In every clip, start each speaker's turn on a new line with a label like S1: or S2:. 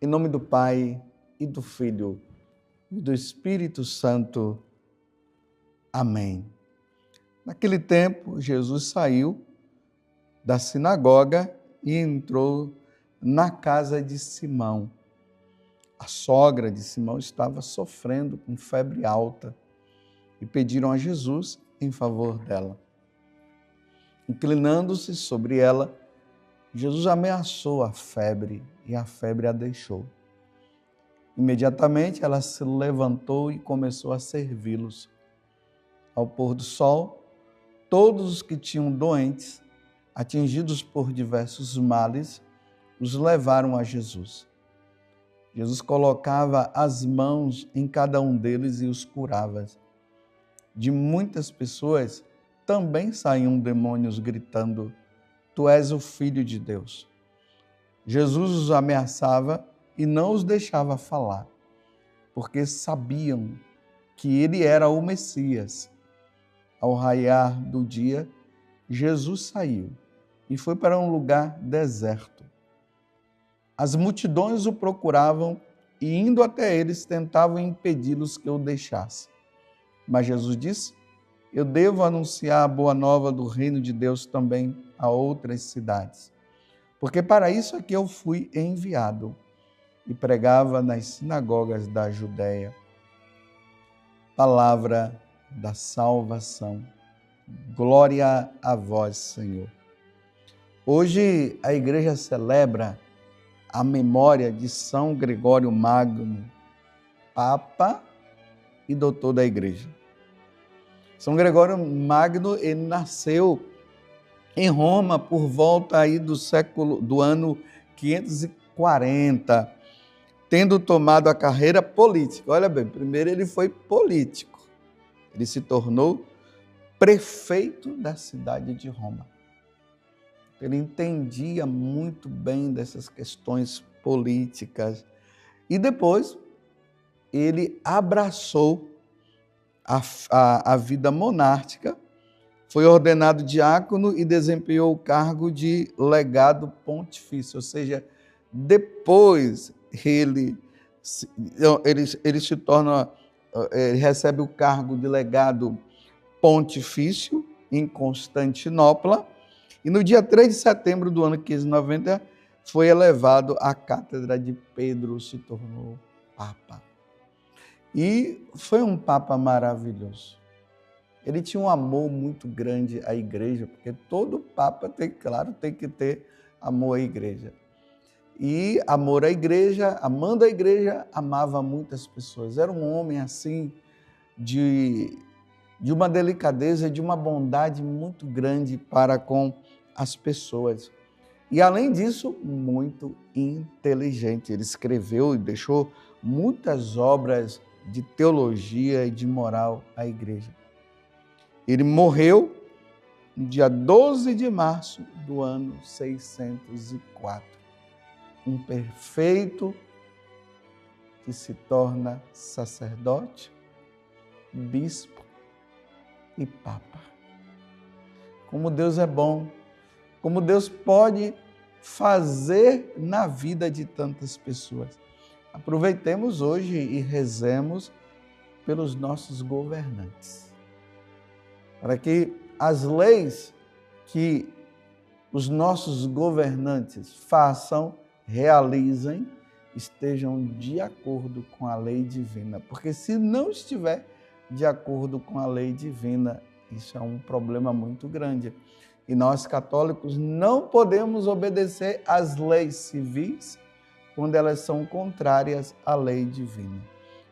S1: Em nome do Pai, e do Filho, e do Espírito Santo. Amém. Naquele tempo, Jesus saiu da sinagoga e entrou na casa de Simão. A sogra de Simão estava sofrendo com febre alta e pediram a Jesus em favor dela. Inclinando-se sobre ela, Jesus ameaçou a febre e a febre a deixou. Imediatamente ela se levantou e começou a servi-los. Ao pôr do sol, todos os que tinham doentes, atingidos por diversos males, os levaram a Jesus. Jesus colocava as mãos em cada um deles e os curava. De muitas pessoas também saíam demônios gritando: Tu és o Filho de Deus. Jesus os ameaçava e não os deixava falar, porque sabiam que ele era o Messias. Ao raiar do dia, Jesus saiu e foi para um lugar deserto. As multidões o procuravam e, indo até eles, tentavam impedi-los que o deixasse. Mas Jesus disse: Eu devo anunciar a boa nova do reino de Deus também a outras cidades, porque para isso é que eu fui enviado. E pregava nas sinagogas da Judéia. Palavra da salvação. Glória a vós, Senhor. Hoje a igreja celebra a memória de São Gregório Magno, Papa e doutor da igreja. São Gregório Magno, ele nasceu em Roma por volta aí do ano 540, tendo tomado a carreira política. Olha bem, primeiro ele foi político. Ele se tornou prefeito da cidade de Roma. Ele entendia muito bem dessas questões políticas. E depois ele abraçou a vida monárquica, foi ordenado diácono e desempenhou o cargo de legado pontifício, ou seja, depois ele se torna, ele recebe o cargo de legado pontifício em Constantinopla e no dia 3 de setembro do ano 590 foi elevado à cátedra de Pedro, se tornou Papa. E foi um Papa maravilhoso. Ele tinha um amor muito grande à igreja, porque todo Papa tem que ter amor à igreja. E amor à igreja, amando a igreja, amava muitas pessoas. Era um homem assim, de uma delicadeza, de uma bondade muito grande para com as pessoas. E além disso, muito inteligente. Ele escreveu e deixou muitas obras de teologia e de moral à igreja. Ele morreu no dia 12 de março do ano 604. Um perfeito que se torna sacerdote, bispo e papa. Como Deus é bom, como Deus pode fazer na vida de tantas pessoas. Aproveitemos hoje e rezemos pelos nossos governantes, para que as leis que os nossos governantes façam, realizem, estejam de acordo com a lei divina. Porque se não estiver de acordo com a lei divina, isso é um problema muito grande. E nós, católicos, não podemos obedecer às leis civis quando elas são contrárias à lei divina.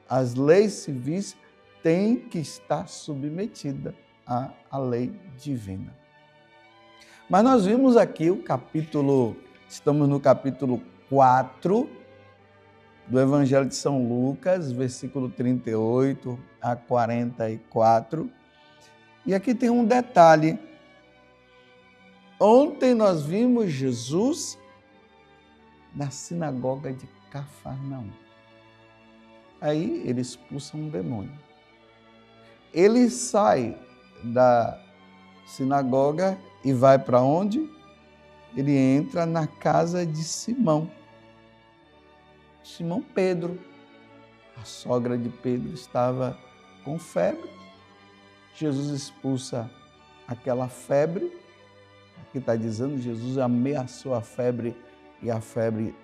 S1: As leis civis têm que estar submetidas à lei divina. Mas nós vimos aqui estamos no capítulo 4 do Evangelho de São Lucas, versículo 38 a 44. E aqui tem um detalhe. Ontem nós vimos Jesus na sinagoga de Cafarnaum. Aí ele expulsa um demônio. Ele sai da sinagoga e vai para onde? Ele entra na casa de Simão. Simão Pedro. A sogra de Pedro estava com febre. Jesus expulsa aquela febre. Aqui está dizendo, Jesus ameaçou a febre e a febre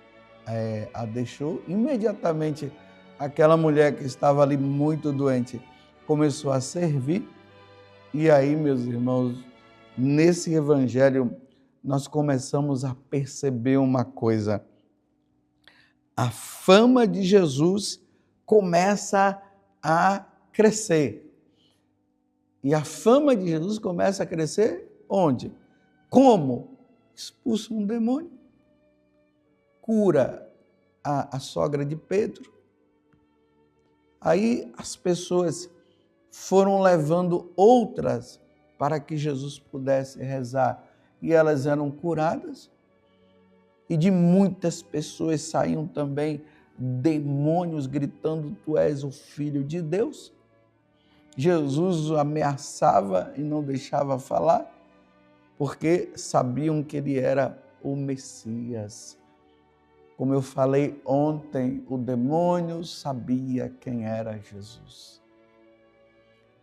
S1: a deixou. Imediatamente, aquela mulher que estava ali muito doente começou a servir. E aí, meus irmãos, nesse evangelho, nós começamos a perceber uma coisa. A fama de Jesus começa a crescer. E a fama de Jesus começa a crescer onde? Como? Expulsa um demônio. Cura a sogra de Pedro. Aí as pessoas foram levando outras para que Jesus pudesse rezar. E elas eram curadas. E de muitas pessoas saíam também demônios gritando, tu és o Filho de Deus. Jesus o ameaçava e não deixava falar, porque sabiam que ele era o Messias. Como eu falei ontem, o demônio sabia quem era Jesus.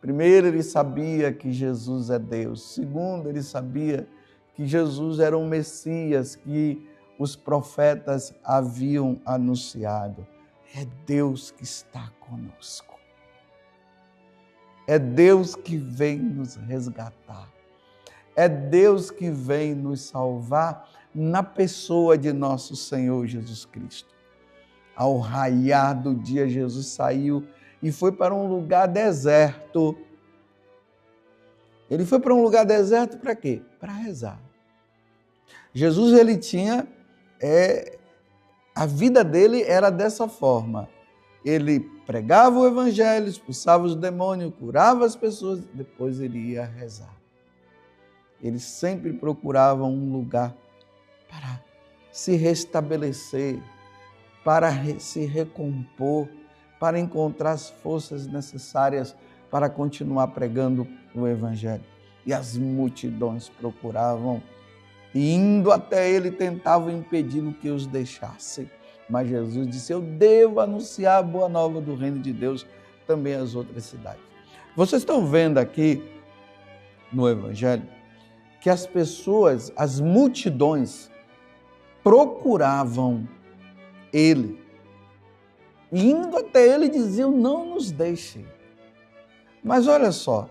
S1: Primeiro, ele sabia que Jesus é Deus. Segundo, ele sabia que Jesus era o Messias que os profetas haviam anunciado. É Deus que está conosco. É Deus que vem nos resgatar. É Deus que vem nos salvar na pessoa de nosso Senhor Jesus Cristo. Ao raiar do dia, Jesus saiu e foi para um lugar deserto. Ele foi para um lugar deserto para quê? Para rezar. Jesus, ele tinha, a vida dele era dessa forma. Ele pregava o evangelho, expulsava os demônios, curava as pessoas, depois ele ia rezar. Ele sempre procurava um lugar para se restabelecer, para se recompor, para encontrar as forças necessárias para continuar pregando o evangelho. E as multidões procuravam, e indo até ele, tentavam impedi-lo que os deixasse. Mas Jesus disse, eu devo anunciar a boa nova do reino de Deus também às outras cidades. Vocês estão vendo aqui no evangelho que as pessoas, as multidões, procuravam ele. E indo até ele diziam, não nos deixem. Mas olha só,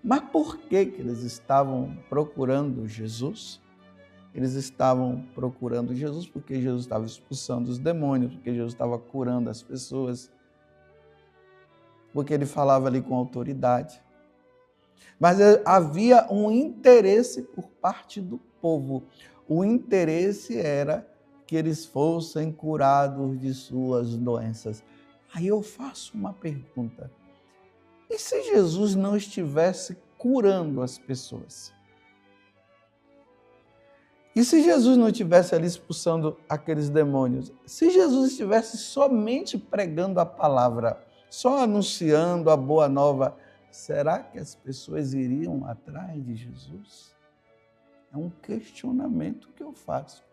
S1: mas por que eles estavam procurando Jesus? Eles estavam procurando Jesus porque Jesus estava expulsando os demônios, porque Jesus estava curando as pessoas, porque ele falava ali com autoridade. Mas havia um interesse por parte do povo. O interesse era que eles fossem curados de suas doenças. Aí eu faço uma pergunta. E se Jesus não estivesse curando as pessoas? E se Jesus não estivesse ali expulsando aqueles demônios? Se Jesus estivesse somente pregando a palavra, só anunciando a boa nova, será que as pessoas iriam atrás de Jesus? É um questionamento que eu faço.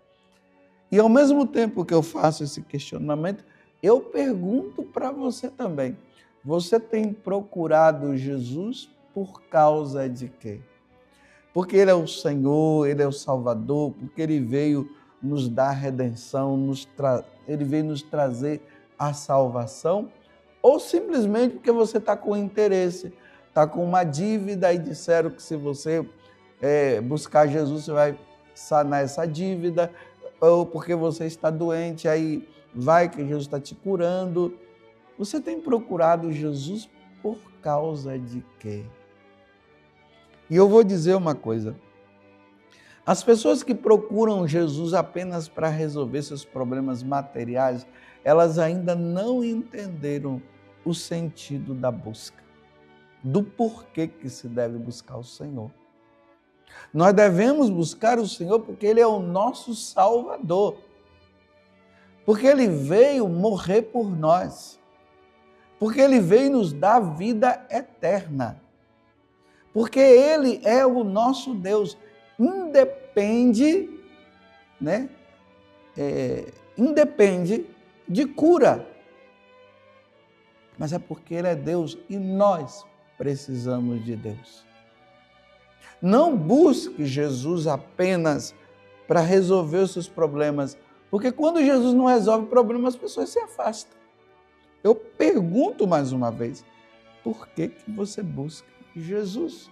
S1: E ao mesmo tempo que eu faço esse questionamento, eu pergunto para você também. Você tem procurado Jesus por causa de quê? Porque Ele é o Senhor, Ele é o Salvador, porque Ele veio nos dar redenção, Ele veio nos trazer a salvação, ou simplesmente porque você está com interesse, está com uma dívida e disseram que se você buscar Jesus, você vai sanar essa dívida, ou porque você está doente, aí vai que Jesus está te curando. Você tem procurado Jesus por causa de quê? E eu vou dizer uma coisa, as pessoas que procuram Jesus apenas para resolver seus problemas materiais, elas ainda não entenderam o sentido da busca, do porquê que se deve buscar o Senhor. Nós devemos buscar o Senhor porque Ele é o nosso Salvador, porque Ele veio morrer por nós, Porque ele veio nos dar vida eterna. Porque ele é o nosso Deus. Independe, né? Independe de cura. Mas é porque ele é Deus e nós precisamos de Deus. Não busque Jesus apenas para resolver os seus problemas, porque quando Jesus não resolve o problema, as pessoas se afastam. Eu pergunto mais uma vez, por que você busca Jesus?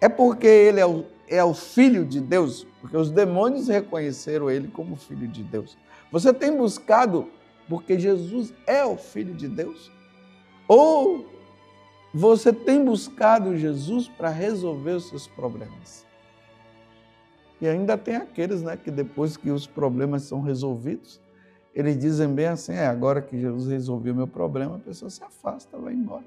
S1: É porque ele é o Filho de Deus? Porque os demônios reconheceram ele como Filho de Deus. Você tem buscado porque Jesus é o Filho de Deus? Ou você tem buscado Jesus para resolver os seus problemas? E ainda tem aqueles, né, que depois que os problemas são resolvidos, eles dizem bem assim, agora que Jesus resolveu o meu problema, a pessoa se afasta, vai embora.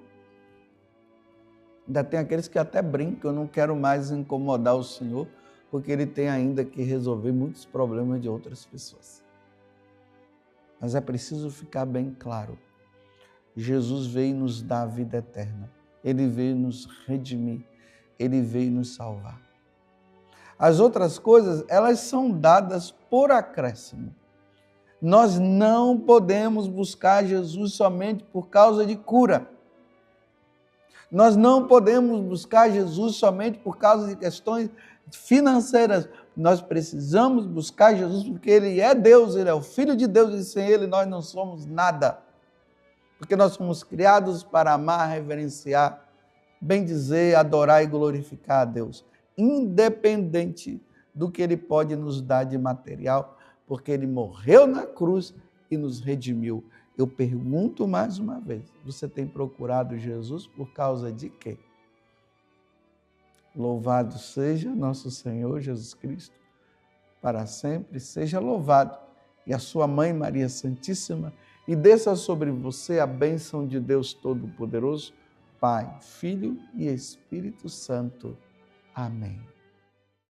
S1: Ainda tem aqueles que até brincam, eu não quero mais incomodar o Senhor, porque ele tem ainda que resolver muitos problemas de outras pessoas. Mas é preciso ficar bem claro, Jesus veio nos dar a vida eterna, ele veio nos redimir, ele veio nos salvar. As outras coisas, elas são dadas por acréscimo. Nós não podemos buscar Jesus somente por causa de cura. Nós não podemos buscar Jesus somente por causa de questões financeiras. Nós precisamos buscar Jesus porque ele é Deus, ele é o Filho de Deus e sem ele nós não somos nada. Porque nós somos criados para amar, reverenciar, bendizer, adorar e glorificar a Deus, independente do que ele pode nos dar de material, porque ele morreu na cruz e nos redimiu. Eu pergunto mais uma vez, você tem procurado Jesus por causa de quê? Louvado seja nosso Senhor Jesus Cristo, para sempre seja louvado. E a sua mãe Maria Santíssima, e desça sobre você a bênção de Deus Todo-Poderoso, Pai, Filho e Espírito Santo. Amém.